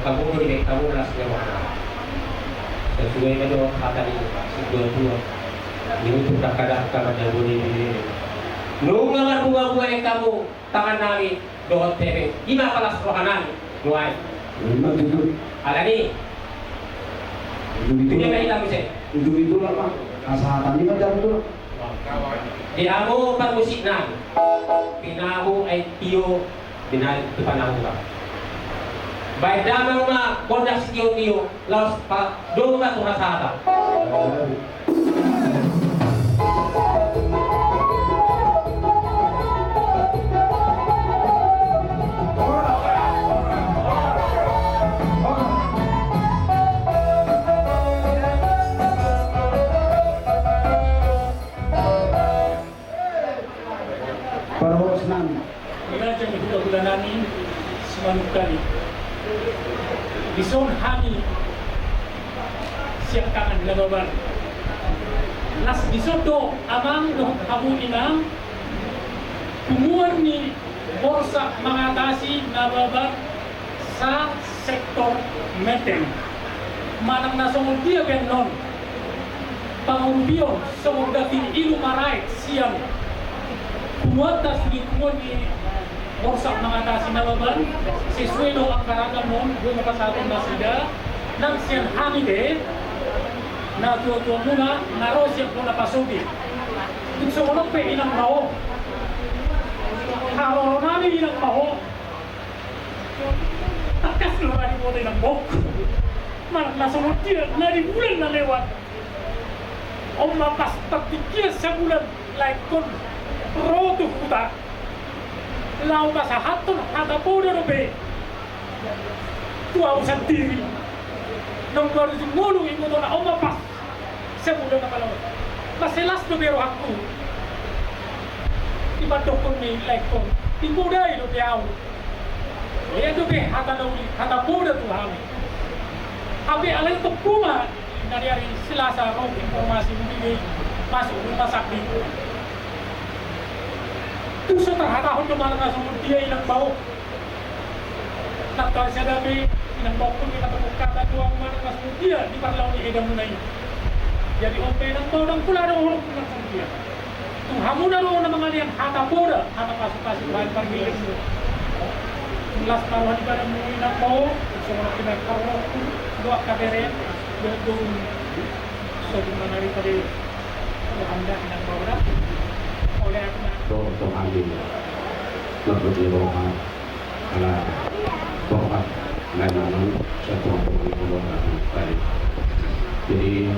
kamu dari kamu las kewana. Sesuai dengan kata ini, dua. Ini untuk kadang kadang boleh. Nungangan bunga kamu tangan nami dohot tebe. Ima kelas rohanan, nuai. Alani. Itu dia kita bisa. Itu lah Pak. Kesehatan ini macam itu. Diamo pangmusik na. Pinahu ay tiyo dinal panahu ka. Baik damang ma kondak si tiyo laos pa do ka to hasata. Ilajang bulan namin semanukali. Bison hani siap tangan lababan. Las bisodo amang no kamu inang kumuan ni borsa mengatasi nababan sa sektor meteng. Manang nasong dia benon pangumbiyon sa dating ilu maray siyang kumuatas di kumuan ni borsa mengatasi nababan sesuai do ang karagam nun doon nakasatong na sida nang siyang hamide na tuwa-tuwa muna naro siyang po napasubi kung sa unang pe inang maho haroro namin inang maho takas na rin mo tayo ng bok malang nasunod dia na di bulan na lewat o mapas patikya sa bulan like kon roto huta lau ka sa hatun hatapunan o be tuwa usang diri nung baru sumulong imo to na umapas sa bulan na kalawat maselas no pero aku ibadok ko ni like ko timuday no tiyaw ito be hatapunan to kami abi alay to kuma nangyari Selasa raw informasi bibigay masuk rumah sakit tuso terhatahon naman nga sumod dia ilang bau nakta siya dami ilang bau pun kita pagkata doang man nga sumod dia di parlaw ni edam na yun jadi ompay ng bau ng pula ng hulog ng sumod dia kung hamuna roon na mga liyan hatapoda hatapasok-pasok bahan pagbilis mo kung last maruhan iba ng mga ilang bau gusto mo na pinagkarong doa kabere doon so di mana rin tadi handa ilang bau na oleh ako na untuk ambil lebih rohani karena rohani memang satu rohani baik jadi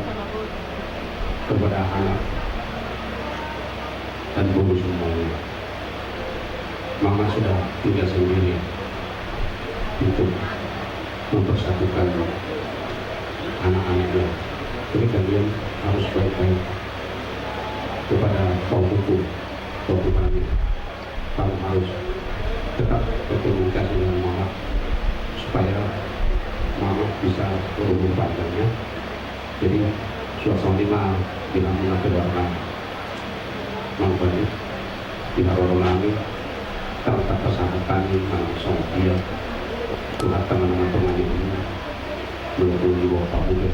kepada anak dan guru semuanya mama sudah tinggal sendiri untuk mempersatukan anak-anaknya jadi kalian harus baik-baik kepada kaum hukum kami kamu harus tetap berkomunikasi dengan mama supaya mama bisa berhubung panjangnya jadi suasana bila mana keluarga mangkali bila orang lain terletak persahabatan langsung dia tuhan teman-teman ini belum dibawa Pak Budi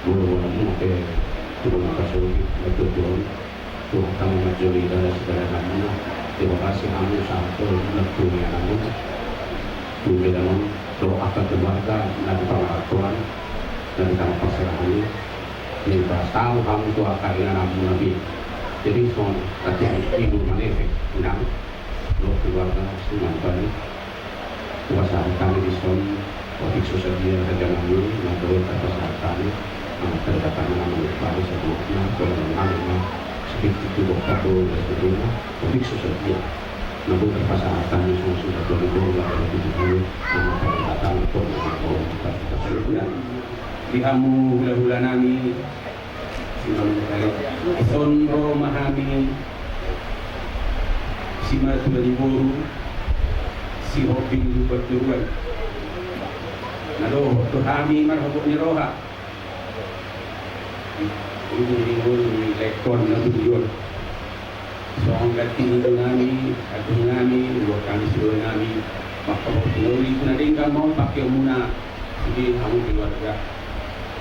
belum memakai belum kasih betul Tuhan kami majuri dari segala namanya terima kasih kamu satu dunia namun dunia namun doakan keluarga dan perlakuan dan kamu perserahan ini tahu kamu itu akan namun nabi jadi semua tadi ibu manefek undang doa keluarga semua kali kuasa kami di sini waktu susah dia kerja namun namun kuasa kami terdapat namanya baru sebelumnya kalau namanya itu dokter dan sebagainya tapi susah dia namun terpasangkan semua sudah 2020 nama pada datang untuk mengaku kita seluruhnya dihamu hula-hula nami son ro mahami si matu dari boru si hobi berturuan nalo to hami marhabo ni roha ini lekon na tujuan so ang gating nami at nami dua kali sudah nami Makapagpulawin na rin ka mo, pakyaw muna. Sige, hamong keluarga.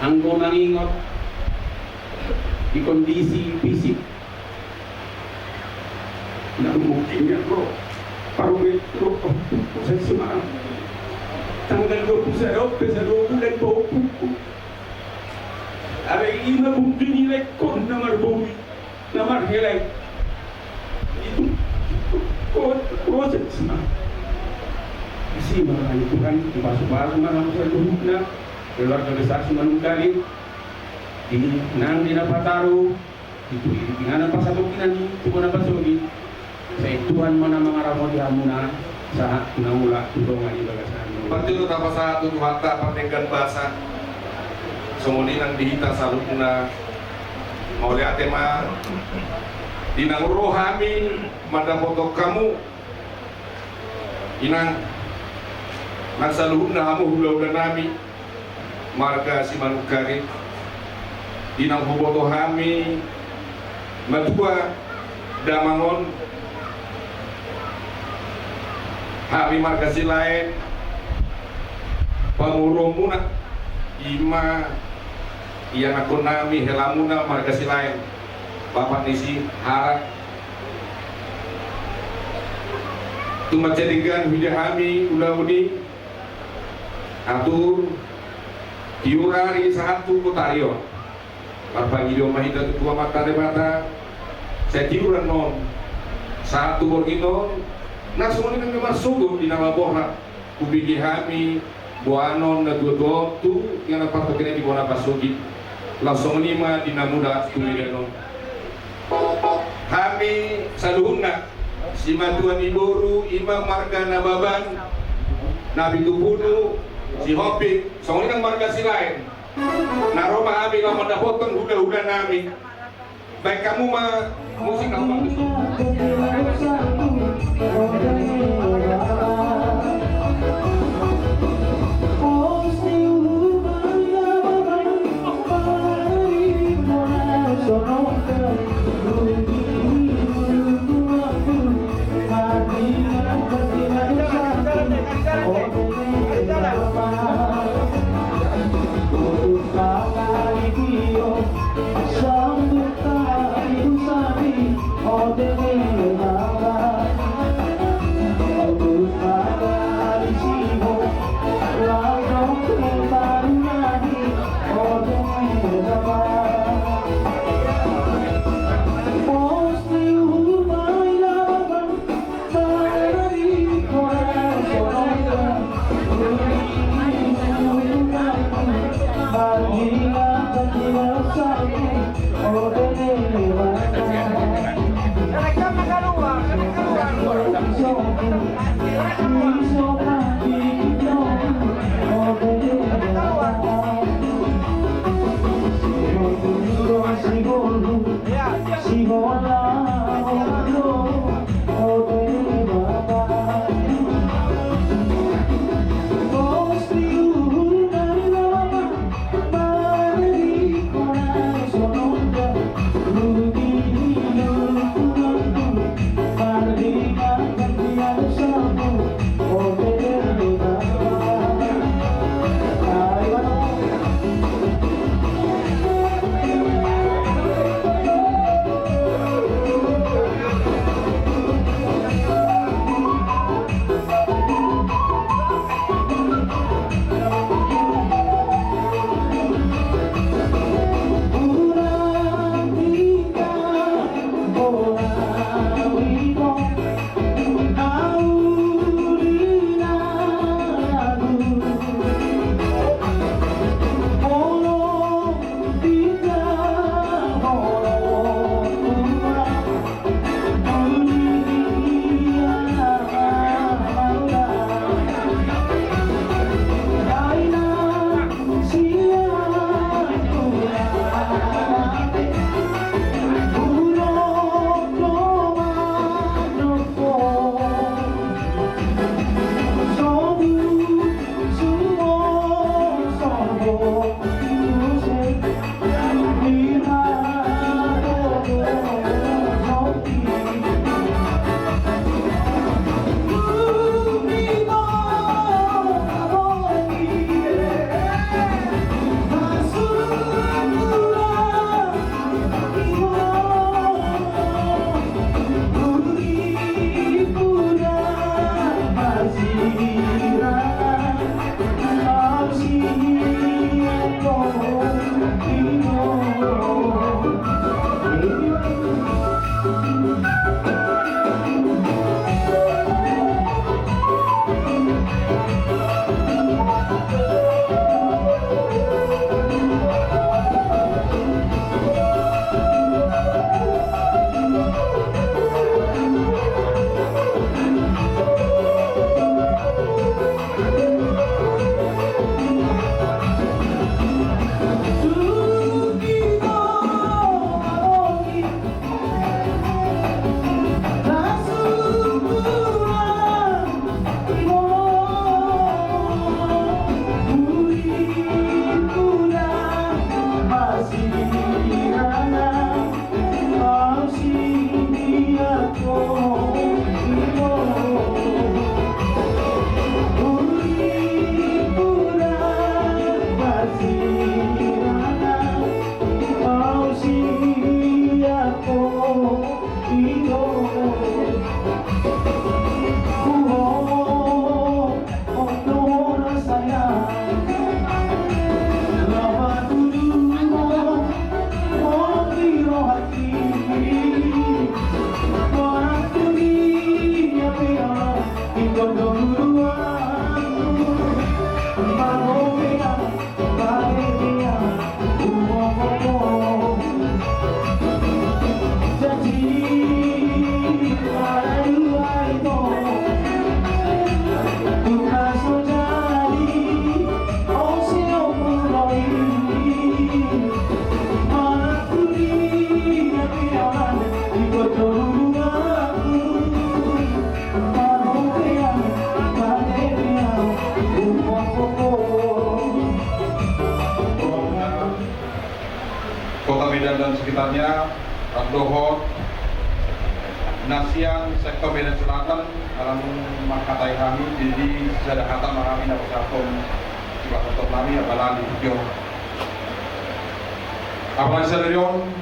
Anggo mangingot, di kondisi fisik. Mungkin ya bro, parungit bro, saya Semarang. Tanggal 21, bisa 2 bulan po. Ada ina bukti nilai kon namar bumi, namar helai. Itu proses Semarang. Kasi marami Tuhan, pasok-pasok marami sa loob na keluarga besar Sumanungkali nang dinapataro itu inganan pasatukinan itu na pasugi sa Tuhan mana mga ramo di hamuna sa naula tulungan ibagasan. Pati itu dapat satu Tuhata pertinggan bahasa sumuni nang dihita sa luna mau lihat tema dinang rohami madapoto kamu inang nasa luhur na hamu hula-hula nami marga si Manukari dinang huboto hami matua damangon hami marga si lain pamurong muna ima yang aku nami helamuna marga si lain bapak nisi harak tumacadigan hujahami ula-uli atur tiurari satu kotario marpang idio mahita tua mata debata saya tiuran non satu borginon nah semua ini kan masuk di nama boha kubigi hami buanon na dua tu yang dapat kena di bona pasugi langsung lima di namuda tumiganon hami saluhuna si matuan iboru imam marga nababan nabi tubunu si Hopi, soalnya kan marga si lain. Nah Roma kami lama dapotong huda-huda nami. Baik kamu mah musik kamu bagus. dan sekitarnya, Randohot, Nasian, sektor Medan Selatan, alam makatai kami, jadi saya hata kami dapat satu sektor kami, abalan di video. Apalagi sadarion,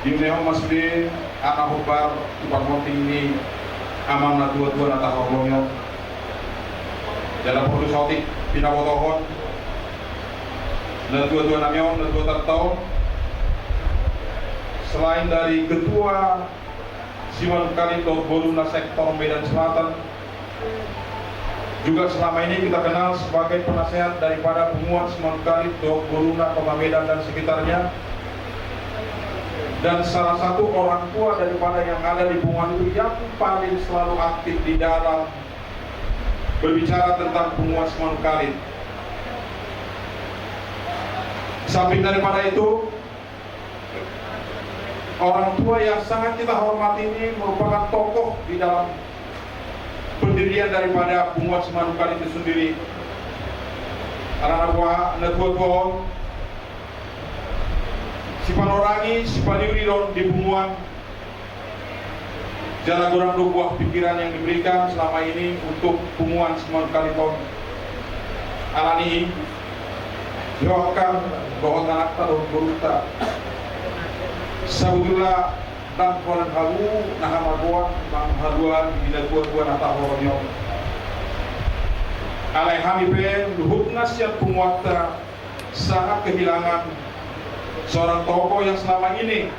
di Neo Masbi, anak hubar, tukar monting ini, aman na dua-dua nata hormonyo, dalam produk sautik, pinawotohon, na dua-dua namyon, na dua tahun. Selain dari ketua Siman Kalito Boruna sektor Medan Selatan, juga selama ini kita kenal sebagai penasehat daripada penguat Siman Kalito Boruna Kota Medan dan sekitarnya, dan salah satu orang tua daripada yang ada di penguat itu yang paling selalu aktif di dalam berbicara tentang penguat Siman Kalit. Samping daripada itu, orang tua yang sangat kita hormati ini merupakan tokoh di dalam pendirian daripada penguat Siman Kalit itu sendiri. Anak-anak buah, anak tua si panorangi, si paniuridon di bunguan, jangan kurang buah pikiran yang diberikan selama ini untuk bunguan Siman Kaliton. Alani, doakan bahwa anak tahu beruta. Sabudullah dan kolan halu nahamaguan bang haluan bila dua nata horonyo. Alai hami pen luhut nasiat penguata sangat kehilangan seorang tokoh yang selama ini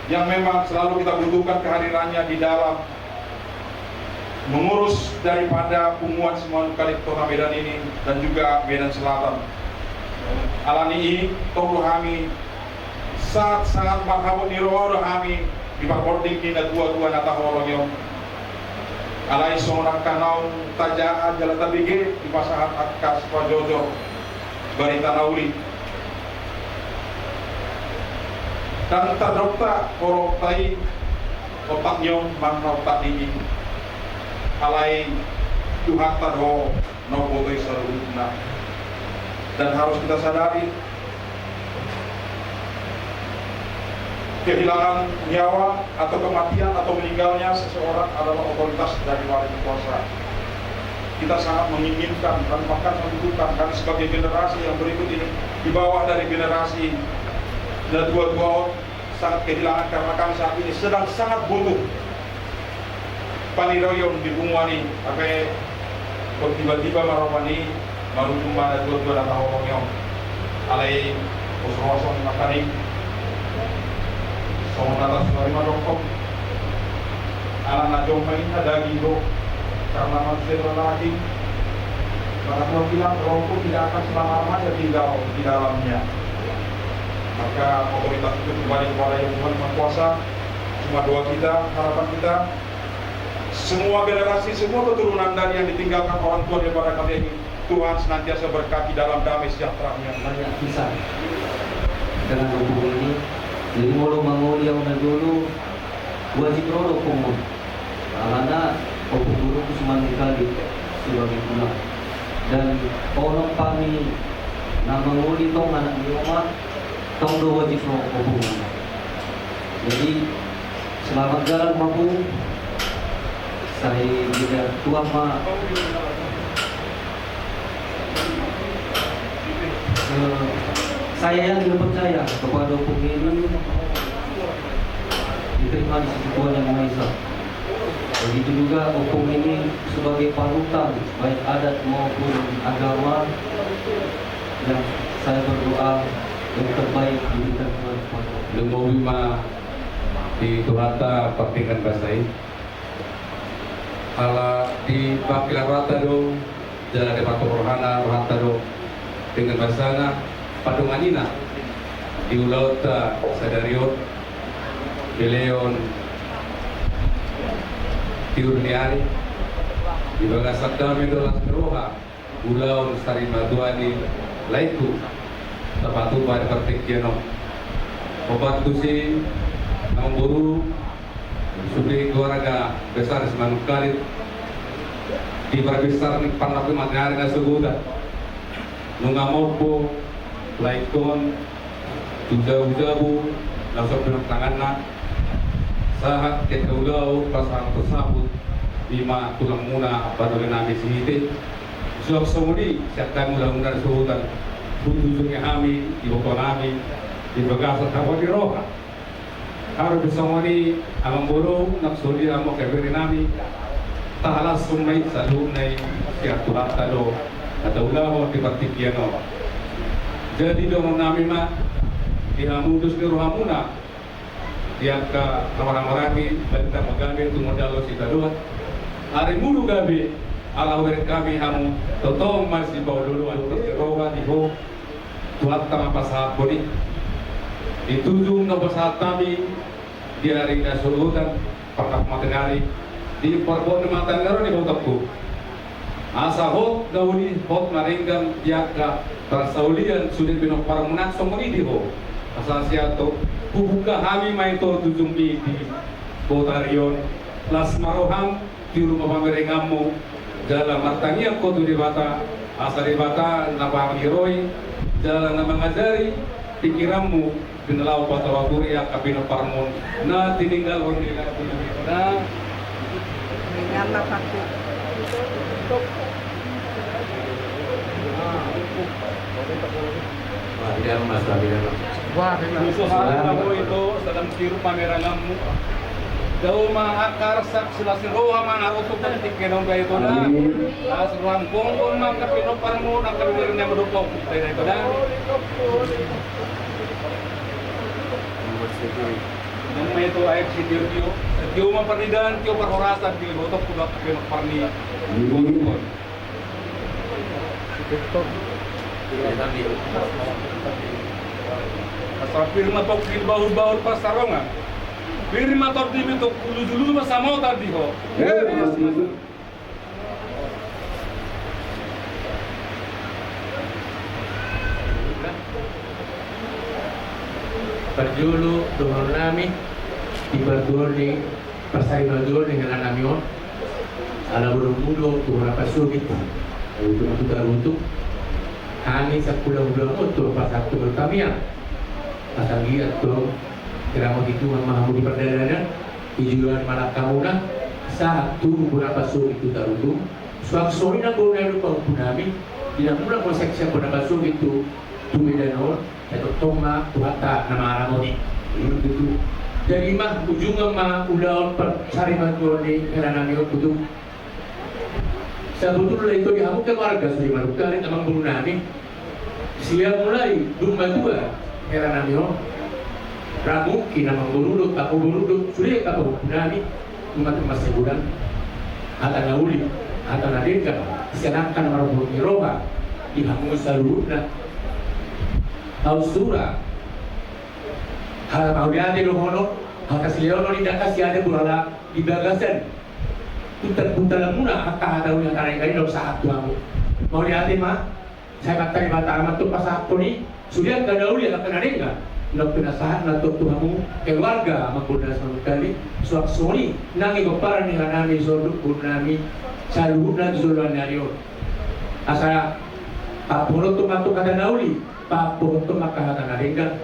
yang memang selalu kita butuhkan kehadirannya di dalam mengurus daripada penguat Siman Kalit Kota Medan ini dan juga Medan Selatan. Alani ini tonggo kami sangat marhaban niro kami di Pakording ini dua-dua nata horongyo. Alai seorang kanau tajaan jalan tabige di pasahan akas pajojo barita nauli. Dan terdokta koroktai otaknya mana otak ini alai Tuhan tado nobotoi saruna. Dan harus kita sadari kehilangan nyawa atau kematian atau meninggalnya seseorang adalah otoritas dari wali kuasa. Kita sangat menginginkan dan bahkan membutuhkan kami sebagai generasi yang berikut ini di bawah dari generasi dan dua-dua sangat kehilangan karena kami saat ini sedang sangat butuh paniroyon di bunguani sampai tiba-tiba marwani baru cuma ada dua-dua datang orang alai kosong makani sama atas lima dongkong anak najong main ada gitu karena manusia lagi maka kalau bilang rokok tidak akan selama-lamanya tinggal di dalamnya. Maka otoritas itu kembali kepada yang Tuhan Maha Kuasa. Cuma doa kita, harapan kita, semua generasi, semua keturunan dari yang ditinggalkan orang tua daripada kami ini, Tuhan senantiasa berkati dalam damai sejahtera-Nya. Banyak kisah dengan hubungan ini. Jadi mulu manguliau na dulu wajib rodo kumul. Karena opung guru itu Siman Kalit sebagai pulang. Dan orang kami na manguli tong anak di rumah tong do wajib hubungan. Jadi selamat jalan mampu saya tidak tua ma saya yang percaya kepada hukum ini diterima di sisi Tuhan Yang Maha Esa. Begitu juga hukum ini sebagai panutan baik adat maupun agama, dan saya berdoa yang terbaik diberikan Tuhan kepada Nunggu bima di Tuhata Partikan Basai ala di Pakilan Rata do jalan di Pato Rohana Rata do dengan basana Padunganina di Ulauta Sadariot Beleon Tiurniari di Bagasak Dami Dolas Keroha Ulaun Sari Maduani Laiku Tapatu pada Partikiano Obat Tusi Nang Buru Sudah keluarga besar Siman Kalit di perbesar Panlaku Matahari Nasuguda Nungamopo Laikon Tujabu-jabu langsung penentangan na saat kekaulau pasang tersebut lima tulang muna baru nabi sihite suap semudi siapkan mudah-mudahan suhutan bujungnya kami di bawah kami di bagasa kawan di roha harus bisa moni amang burung nak suri amang kebiri nami tahalas sunai salunai siap tuhan tado atau ulah di partikiano jadi dong nami mah dihamudus di rohamuna dia ke orang-orang balita magabe itu modal si tadua hari mulu gabe ala wer kami hamu totong masih bawa dulu untuk roha di ho tuat tama pasal bodi ditujung na pasal kami di hari nasulutan patak matengari di perbon matangaro di botakku asa hot dauni hot maringgang dia ke persaulian sudah binok paramunak somoni di ho asal siato bubuka kami main to tujumbi di Botarion las maroham di rumah pamerengamu jalan martania kotu di bata asal di bata napa hiroi jalan na mengajari pikiranmu binelau patawaguri ya kabino parmon na tininggal on nila na Ngapa paku? Tidak masalah, tidak. Musuhan kamu itu sedang tiru pameranganmu. Daw mahakar sak sila si roha manaruto penting kenong ba ito na. As ruang kung mga kapinopar mo ng kabirin niya madupok. Tayo na ito na. Nang may ito ay si Diyo. Diyo mapanidan, Diyo parhorasan, Diyo botok ko ba kapinopar ni Bukon. Asal firma tok di baul-baul pasarongan. Firma tok di bentuk dulu masamo tadi ho. Berjulu turun nami di berdua di persai berdua dengan anamion. Ala burung-burung turun apa sugit. Untuk kami sepulang-pulang untuk pasal turun kami ya. Pasal dia tu kira begitu memahamu di perdana tujuan malah kamu nak satu berapa suri itu taruh suak suri nak guna lupa punami tidak mula konsep siapa berapa suri itu tumidanor atau toma tuata nama aramoni itu dari mah ujung mah udah cari bantuan di kerana niat itu sebetulnya itu dihamu ke warga suri maruka dan amang punami siap mulai dumba dua kerana niat ramu kina mangurudut aku burudut sudah aku punami umat masebulan atau nauli atau nadika sianakan marubut roha di hamu saluruna ausura hal mau diade lohono hal kasleono di kasih ada burala di bagasan putar muna hata yang tarik dok saat tuamu mau diade mah saya kata di mata amat tu pas aku ni sudah ke nauli akan nadika nak penasahan nato tuhamu keluarga menggunakan sekali suak sori nangi keparan ni nami soduk nami saluhna zuluan nario asa papuno tu matu kata nauli papuno tu maka kata naringa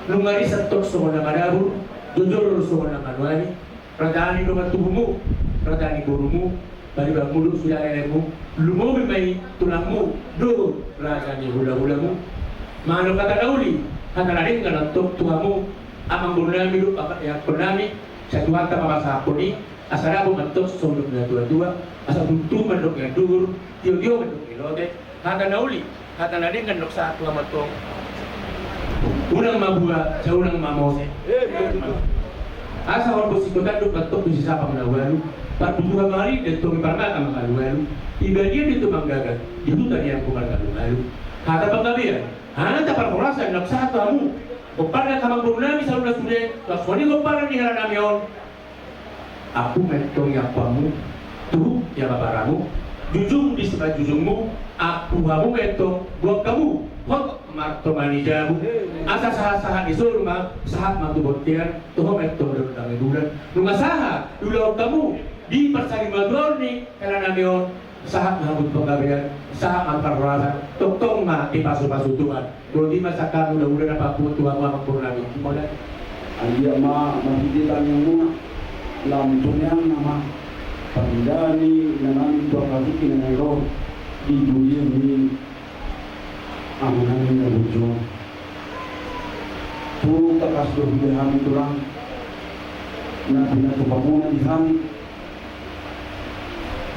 lungari satok semua madaru jujur semua manuani pradani do tubumu pradani gurumu bari bangulu sudah nenemu lumo mai tulangmu do ragani hula-hulamu mano kata nauli kata naringa natok tuhamu amang bunami do yang punami satu hata mabasa puni asarabu mentok sondok na dua-dua asa buntu mandok yang dur tio mandok ilote kata nauli kata naringa nok satu amatong unang mabua sa unang mamose asa orang bersikutan do mentok di sisa pamnawalu patuha mari dan tomi parmata mangalualu ibadia dito manggagat itu tadi yang bukan ngalualu kata panggabian hanta parkorasa nok satu amu Kepada kamang burnami selalu na sude, laksoni kepada ni hara namion. Aku mentong yang pamu, tu yang babaramu, jujung di sebelah jujungmu, aku kamu mentong buat kamu, hot marto manijamu. Asa saha-saha di rumah, sahat mantu botian, tuh mentong dari bulan. Nunga saha, dulu kamu di persari mador ni hara namion. Sahak menghambut penggawean, sahak memperluasan, tong ma dipasu-pasu Tuhan. Kalau di masa kamu udah apapun Tuhan mau mempurnami. Kemudian Alia ma mahiditan yang muna lamtunyang nama pandani nanami tua kasiki na nero di dunia ni amanami na bujo tu takas do hami tulang na pinatupamuna di hami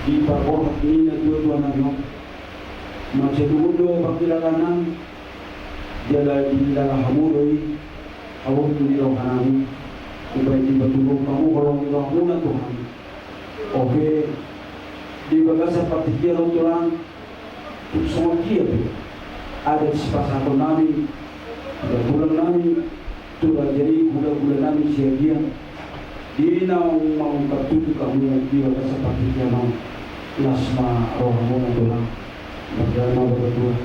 di parkohat ini na tua na nyo magsedundo pagkilalanan dia di dalam hamudoi awak ini roh kami, supaya tiba-tiba kamu kalau kita muna Tuhan. Oke, di bagasa partikian Tuhan, semua dia ada di sepasang kami, bulan kami, sudah jadi bulan kami siagia. Di mau tertuju kamu di bagasa partikian mau, lasma roh muna Tuhan, berjalan berdua.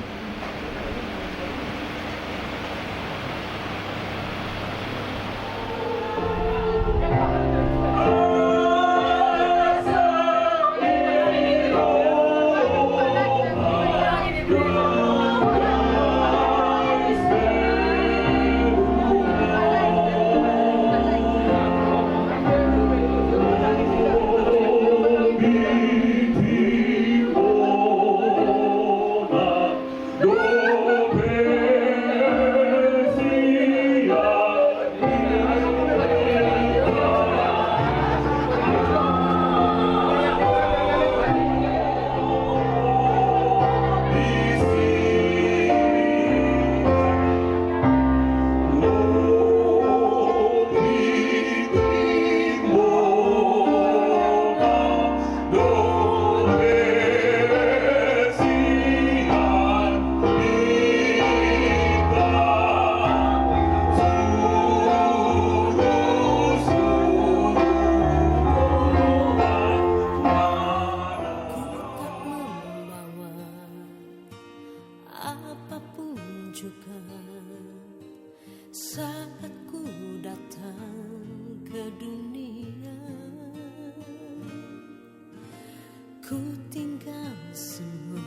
Ku tinggal semua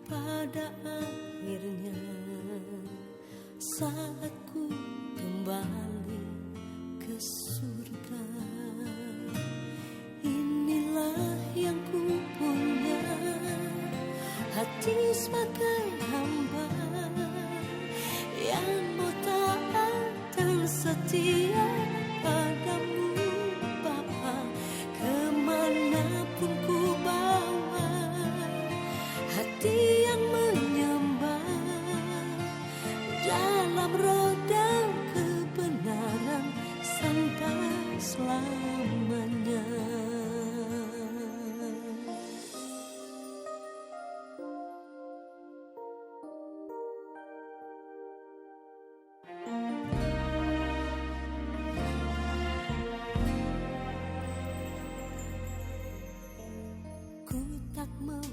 pada akhirnya saat ku kembali ke surga. Inilah yang ku punya, hati sebagai hamba yang mau taat dan setia padamu Bapa. Kemanapun ku bawa, hati yang menyembah dalam roda kebenaran sampai selamanya. Ku tak membawa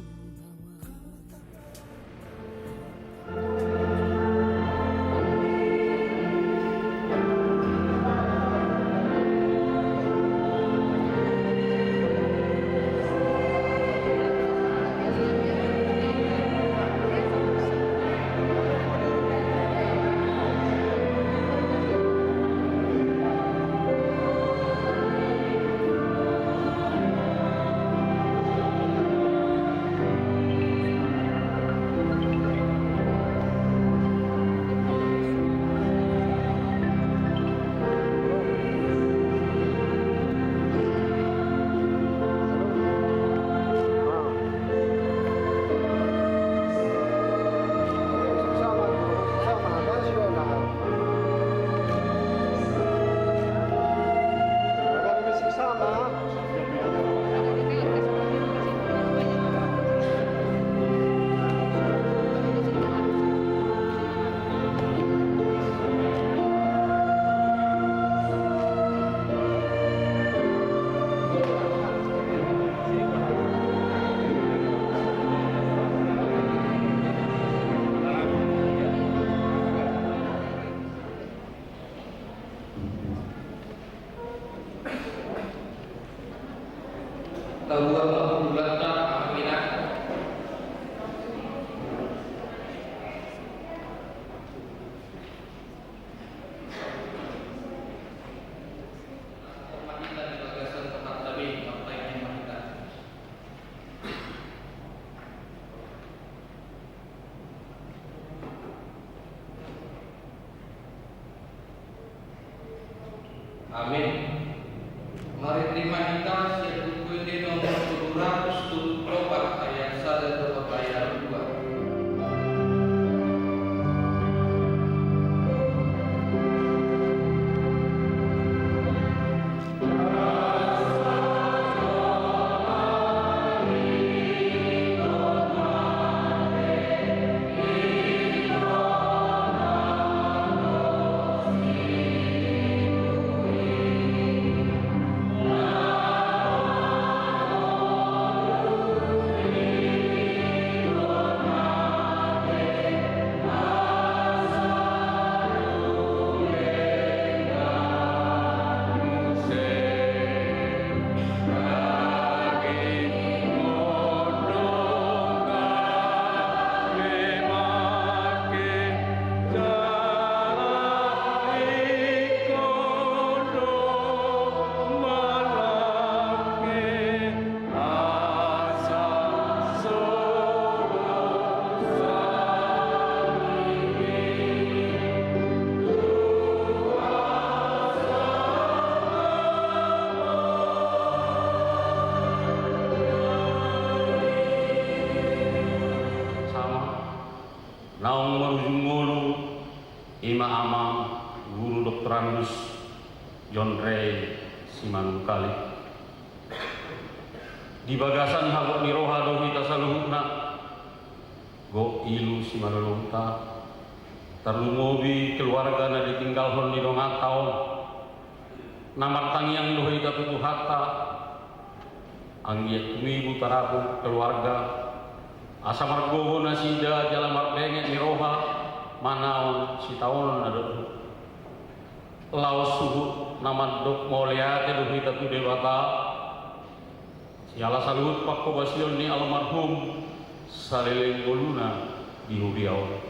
Tahu apa Amin. Mari terima kita siap buku ini nomor 274 ayat 1 sampai ayat 2. Naung marujungulu ima amang guru dokteranus John Ray Simanungkali di bagasan hagok niroha dohi tasaluhukna go ilu Simanulunta terlungobi keluarga na ditinggal hon di dongatau namar tangiang dohi katutu hatta anggiat tumibu tarapu keluarga asa margowo nasida jalan marbenge niroha manaon si taon ado laos suhu nama dok moliate duhi tatu dewata siala salut pakko basion ni almarhum saliling goluna di Huriau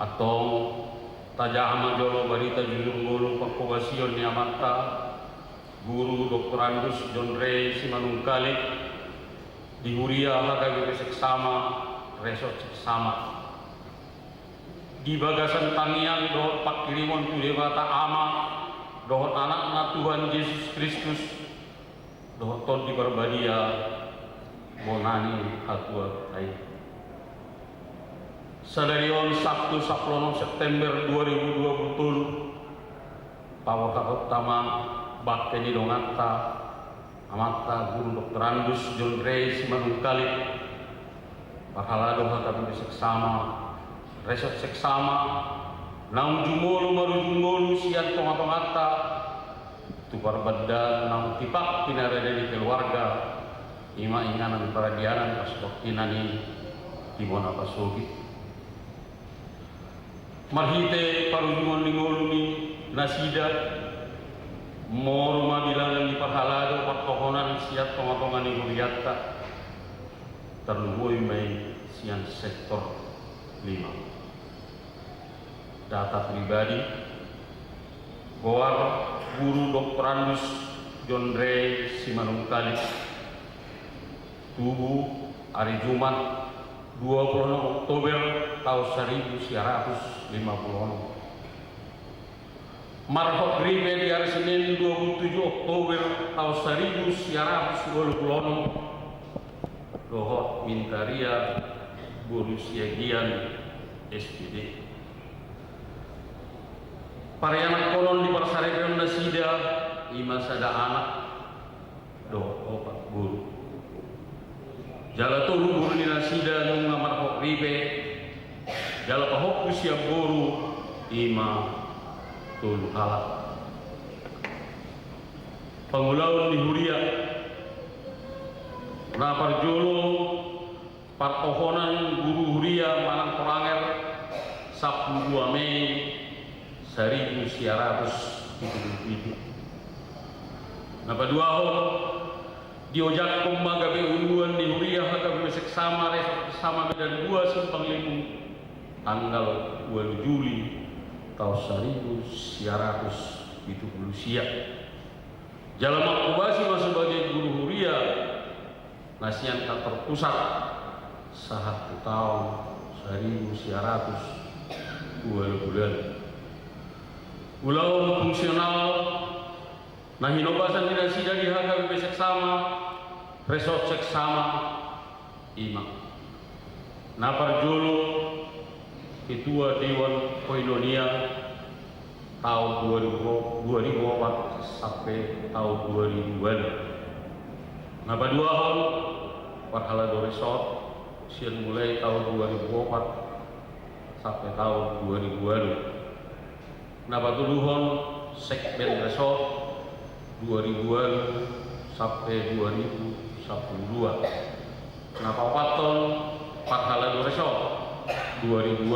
atau tajahama jolo barita julung golu pakko basion ni amata guru doktorandus John Ray Simanungkali di Huria hagawi seksama resort seksama di bagasan tangian dohot pak kirimon tu dewata ama dohot anak Tuhan Yesus Kristus dohot ton di berbadia bonani hatua ai sadarion Sabtu 10 September 2020 pawaka utama bakke di dongata amata guru dokterandus John Ray Simanungkali pahala doha kami seksama resort seksama naung jumolu marujungolu siat tonga-tongata tupar badan naung tipak pinarada di keluarga ima inganan peradianan pas waktinani dimona pasogi marhite parujungon lingoluni nasida morma bilangan di pahalado pertohonan siat tonga-tonga ni huriata terluhui mai sian sektor 5 data pribadi goar guru dokterandus John Ray Simanungkali tubuh hari Jumat 26 Oktober tahun 1950 Marhok Ribe di hari Senin 27 Oktober tahun 1920 Dohot Mintaria Guru Siagian SPD Parianak konon di Parsarekan Nasida Ima sada anak Dohot opat guru Jala tolu guru di Nasida Nunga Marhok Ribe Jala pahok usia guru Ima tulu alat pengulauan di Huria rapar jolo partohonan guru Huria Manang Peranger Sabtu 2 Mei 1977 napa dua ho diojak pemagabe uluan di Huria hagabe seksama resort sama medan 2 Simpang Limu tanggal 2 Juli tahun 1970 siap. Jalan Makubasi sebagai guru Huria nasian tak terpusat saat tahun 1920 bulan ulau fungsional nah hinobasan tidak sida di HKBP seksama resort seksama imam nah parjolo ketua Dewan Koinonia tahun 2004 sampai tahun 2000 nah pada 2 tahun Parhalado Resort sian mulai tahun 2004 sampai tahun 2000 nah pada Luhon Sekben Resort 2000 sampai 2012 nah Papaton Parhalado Resort 2000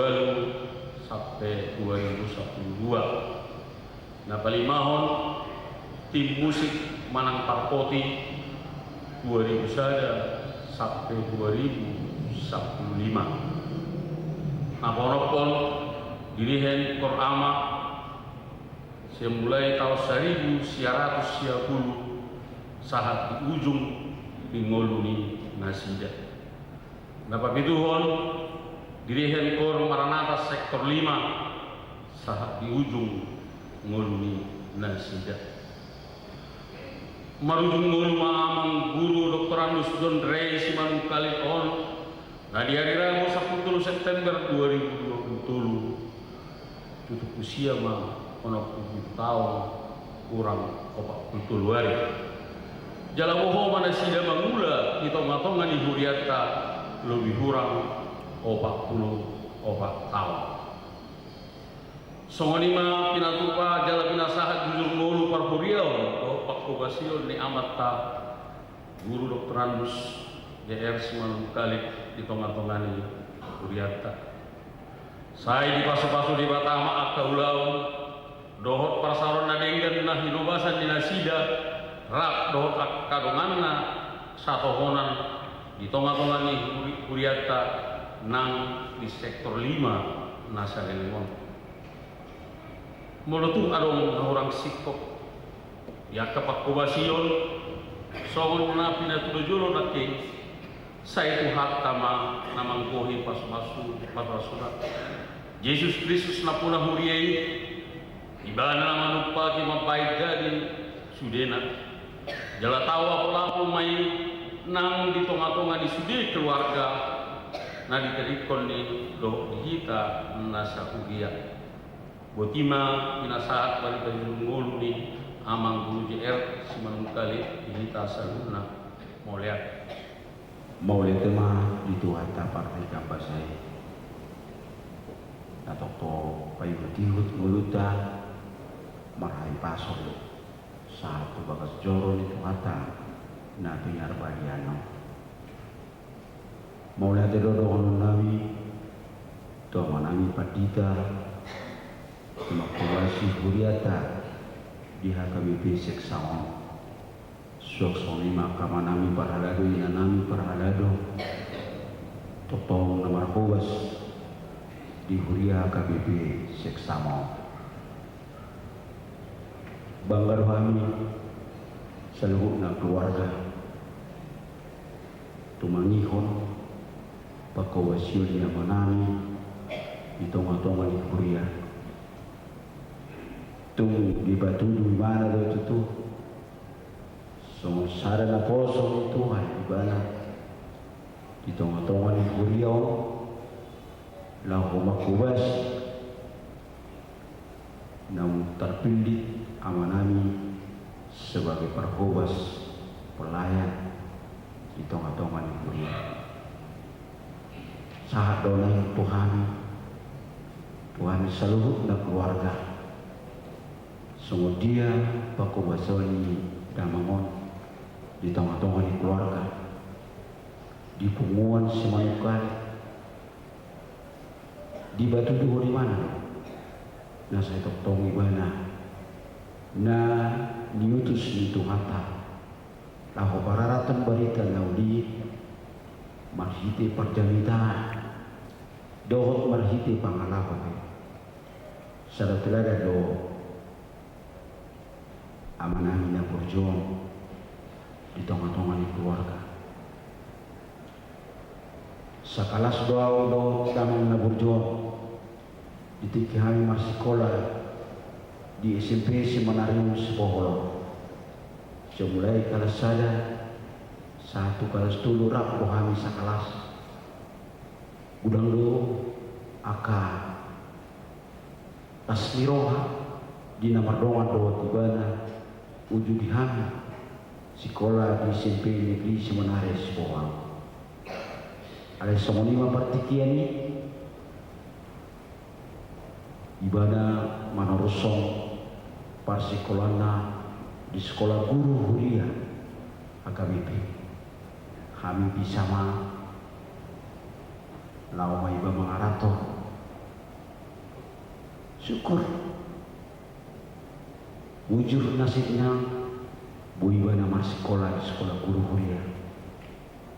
sampai 2012 nah Palimahon tim musik Manang Tarpoti 2000 saja sampai 2015 nah Ponopon dirihen Korama semulai tahun 1910 saat di ujung Pingoluni Nasida nah Papituhon dirihen Kor Maranatha sektor 5 saat di ujung Ngoluni Nasida marujung ngolu maamang guru Dr. Andus Don Rey Simanung Kaliton nah di hari Rabu 10 September 2020 tutup usia mah ono 7 tahun kurang 40 hari jalaboho mana sida mangula hitong-hitongan di huriata lebih kurang 40 tahun songonima pinatupa jala pinasahat jujur ngolu parhuriau Pakobasio ni amata guru Dr. Andus JR Simanung Kalik di tongan-tongani Kuriata saya di pasu-pasu di Batama Akaulau dohot prasaron nadenggan nah hinobasan di Nasida rak dohot kadonganna satohonan di tongan-tongani Kuriata nang di sektor 5 Nasarelemon mulutung adong orang sikop ya Pakobasion songon na pinatulojulo naking sa itu hatama namang kohi pas-pasu pasasurat Yesus Kristus na punah huriyay ibana naman upagi mapait gadi sudena jala tawa pelaku may nang ditonga-tonga di sudi keluarga na diterikon ni do hita nasa ugiya botima pinasaat balik ngulu ni amang guru JR Simanung Kali hita saluna moliat tema dituhata partai kampasai atau to payu tihut nguluta marhai pasol satu bagas joro dituhata na pinyar baliano moliat dodo ono nawi to manami padita makulasi huriata di HKBP Seksama Suaksoni makamanami parhalado inanami parhalado totong nomor kowas di Huria HKBP Seksama bangga rohani seluruh keluarga tumangihon pakawasyon na manami di tonga-tonga di Huria tung di batu di mana do itu so sarana poso Tuhan di mana di tengah-tengah di Kuriau lahu makubas namun terpilih amanami sebagai perhubas pelayan di tengah-tengah di Kuriau saat donai Tuhan seluruh dan keluarga semua dia Pakobasoni Damangon di tengah-tengah di keluarga di punguan Simanukal di batu duho di mana na saya tong ibana na diutus di Tuhata lahu bararatan barita naudi marhiti perjamitaan dohot marhiti pangalapan sadatulada do amanah na berjuang di tengah-tengah di keluarga sakalas doa do kami na berjuang di tiki kami masih sekolah di SMP Seminarium Sepoholo. Semulai kelas sada, 1 kelas 3 rap rohani sakalas. Udang do aka tasmiroha di namardongan do tibana uju dihami sekolah di SMP Negeri Seminarium Sepoholo. Ada semonima partikiani ibana manorosong parsikolana di sekolah guru huria akamipi kami bisa lau iba mangarato syukur wujur nasibnya bu ibana sekolah di sekolah guru huria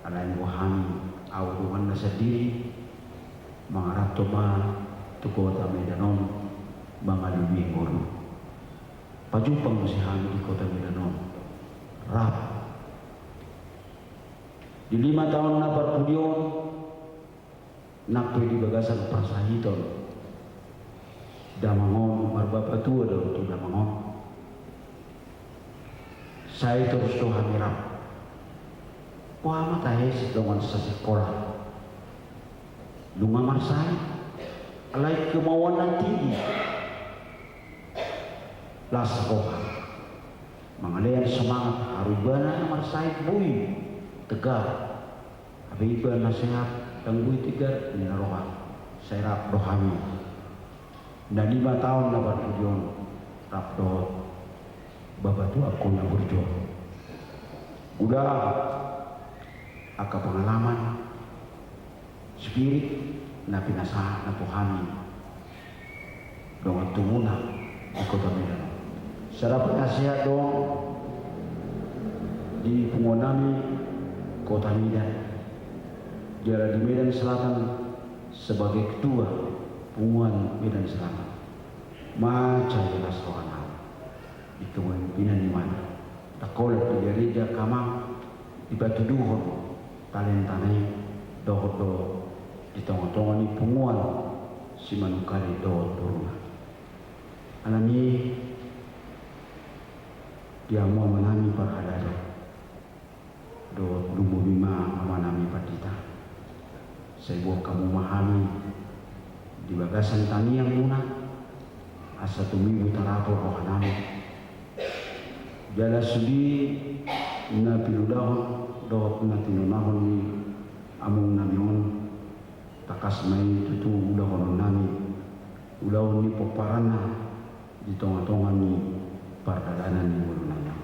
alain wahami awuhan nasadiri mangarato tu kota Medanon mangalubi ngoro pajupang musihami di kota Medanon rap di 5 tahun na perpudion nakpe di bagasan prasahiton damangon marbaba tua dalam tu damangon saya terus doa mirap wah matahe dengan sekolah lungamar saya alai kemauan yang tinggi lah sekolah mengalian semangat harubana marsai bui tegar abi iba nasihat dan bui tegar ini rohan saya rap rohani dan 5 tahun na berjuang rap doh bapak tu aku yang berjuang udah aka pengalaman spirit na pinasa na tuhani dengan tumuna di kota Medan. Secara penasihat dong di pengonami kota Medan. Dia di Medan Selatan sebagai ketua penguan Medan Selatan. Macam jelas rohana di kepemimpinan di mana. Tak kolek di gereja kamang di Batu Duhon talentanai dohot di tengah-tengah ni penguan si manukari dohot turun. Alami dia mau menami parhadado dohot lumu bima amanami patita. Saya buat kamu mahami di bagasan tani yang muna asa tumibu tarapo rohanami. Jala sudi na piludahon dohot na tinunahon ni among namion takas may tutu ulahon nami ulahon ni poparana di tonga-tonga ni pardadanan ni ulunanya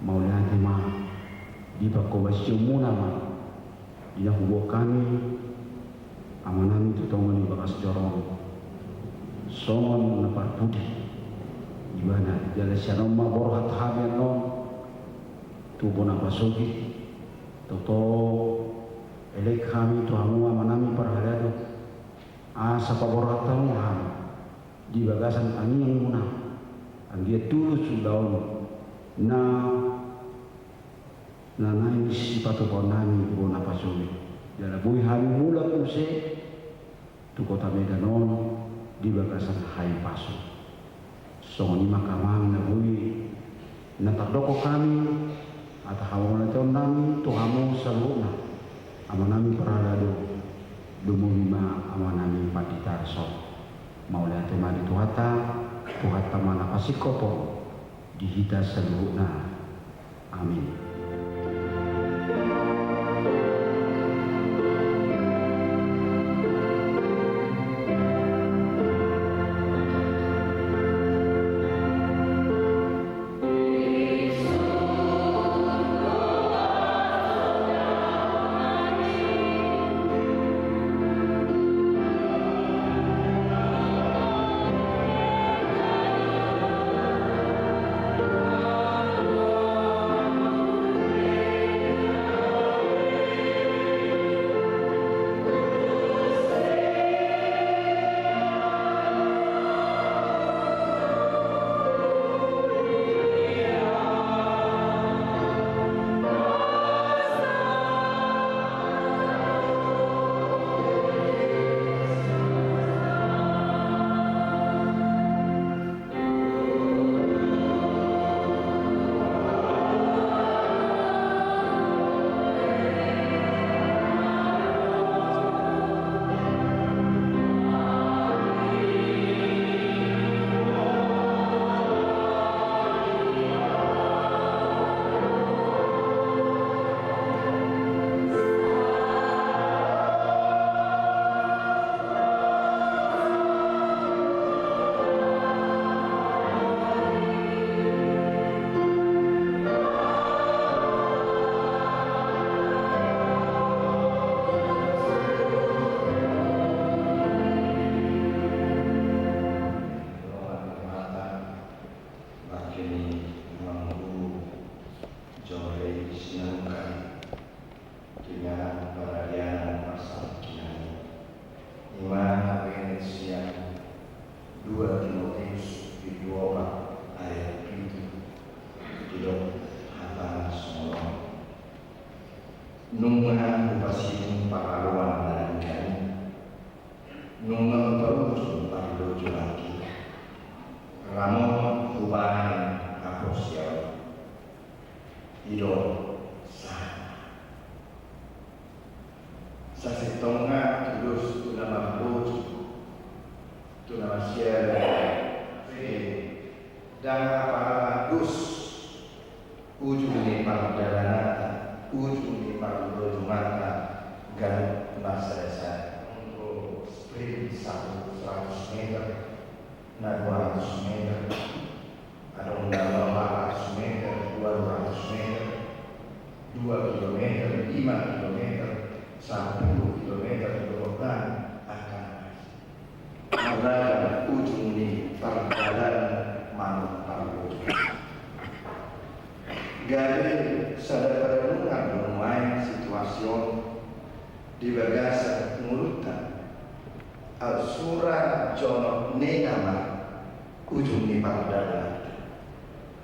maulihan ma di pakobasyo muna ma di nakubo kami amanami tutonga ni bakas jorong songon na parpudi di mana jala syanom ma borhat hamen non tubo na pasugi toto elek kami tu hamua manami parhadado asa paborata muham di bagasan ani yang muna anggia tulus sudaon na nain sipatu ponami tubo na pasugi jala bui hami mula kuse tu kota Medanon di bagasan hai pasu songoni makamang na bui na tardoko kami atau hawa na nami tuhamu saluna amanami paralado dumulima amanami patitarso maulaya temani tuhata mana pasikopo dihita saluna amin. na 200 meter, ada undang 400 meter, 200 meter, 2 kilometer, 5 kilometer, 10 kilometer ke depan akan berada ujung di perjalanan Manuk Parwoto. Gade sada perenungan bermain situasi di bagasa ngulutan al surah jono nenama ujung di perjalanan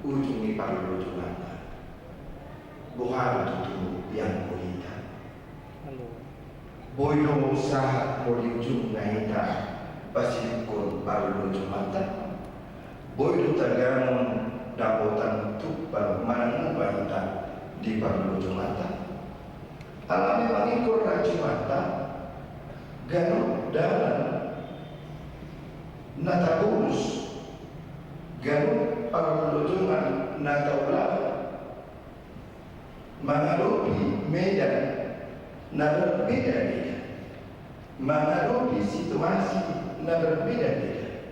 ujung di perjalanan bukan itu yang kulihat boyo usaha mau di ujung naita pasti pun baru jumatan boyo tergantung dapotan tupal manang bahita di baru jumatan alami mengikut rajumatan ganu dalam natabulus ganu parlujungan nataulah menghadapi medan na berbeda-beda menghadapi situasi na berbeda-beda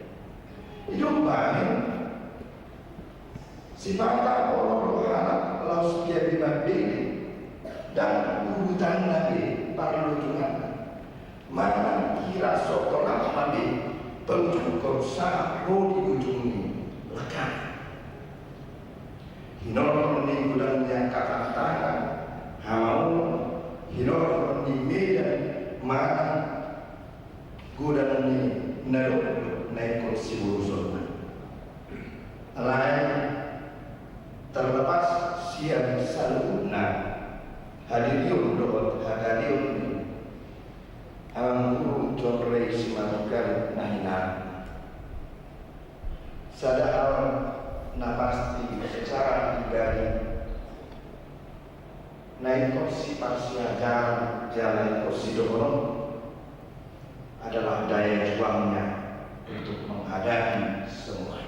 hidup banyak sifat orang-orang laus dia bimabili dan urutan nabi parlujungan mana kira sokolah nabi pencukur sah rodi ujung ini lekat hinor ni gudangnya kata-kata hamau hinor ni medan mana gudang ni naruk naik kursi burusun lain terlepas siang saluna hadiriun dohot hadiriun anguru jonrei simatukar nahina sadahal napasti secara pribadi naik kursi parsia jalan kursi dohono adalah daya juangnya untuk menghadapi semua.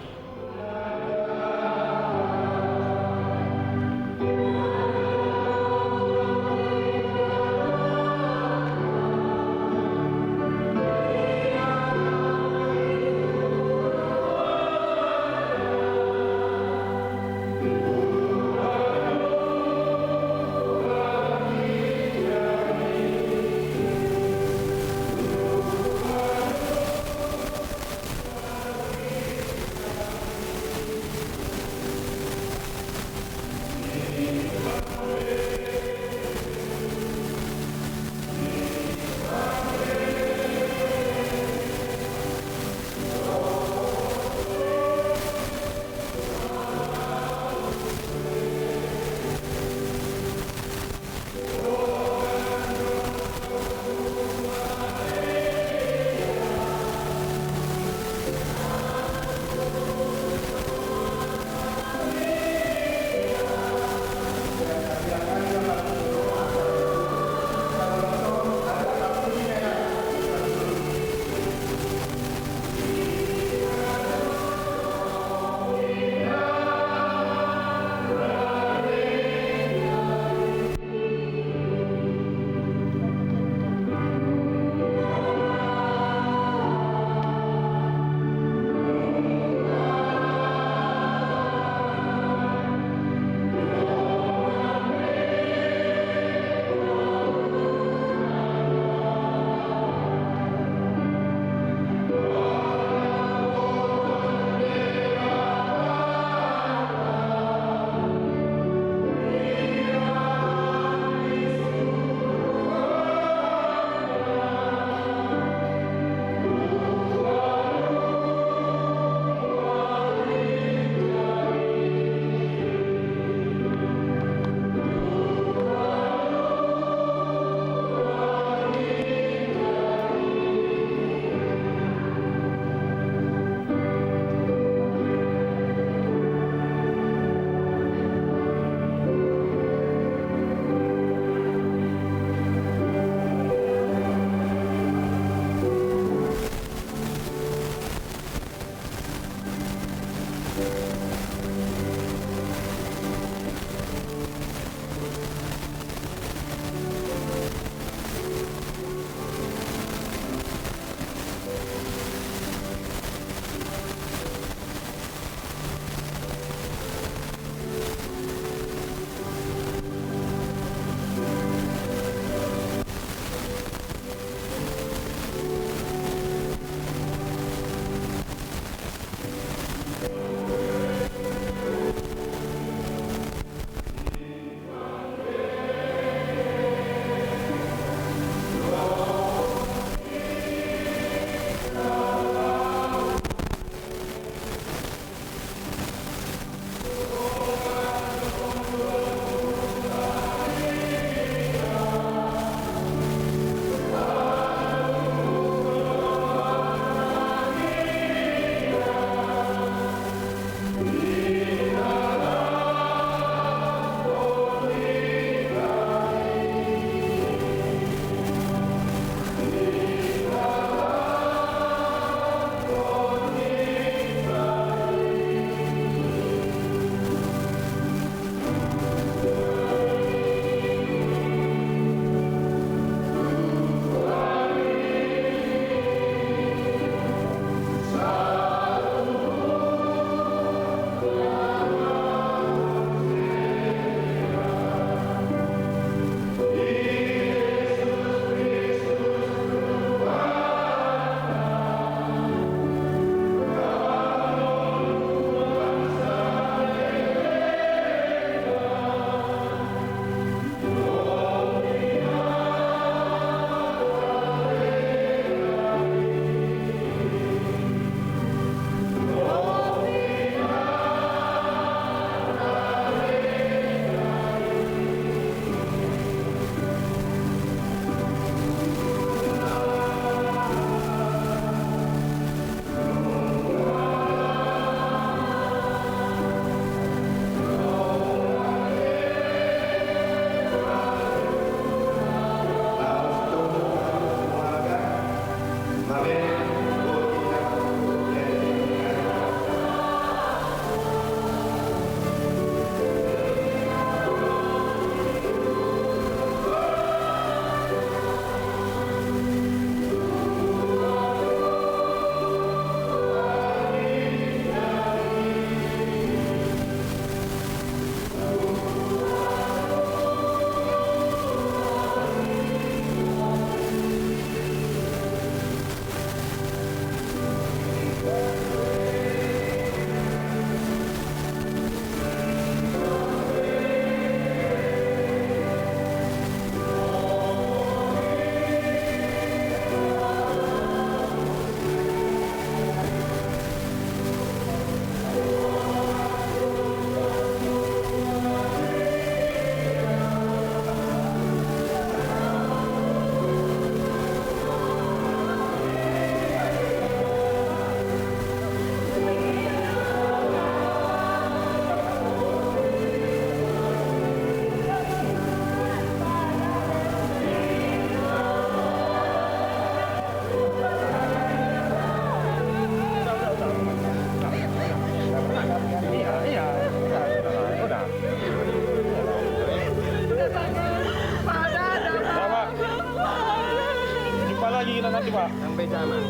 coba. Yang beda mah.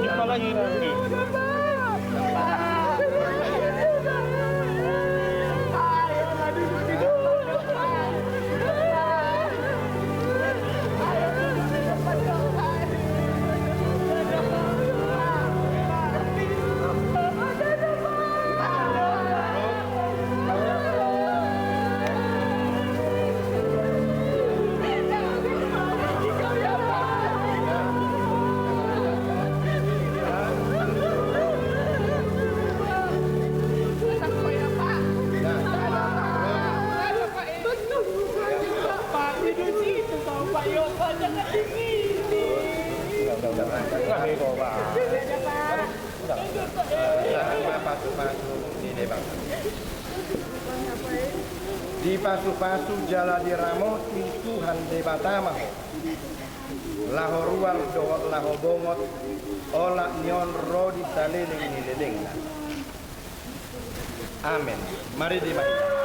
Coba lagi nanti. Di pasu-pasu jala diramo Tuhan debatama lahoruar dohot lahobongot ola nyon rodi saliling nililingna. Amin. Mari dibaca.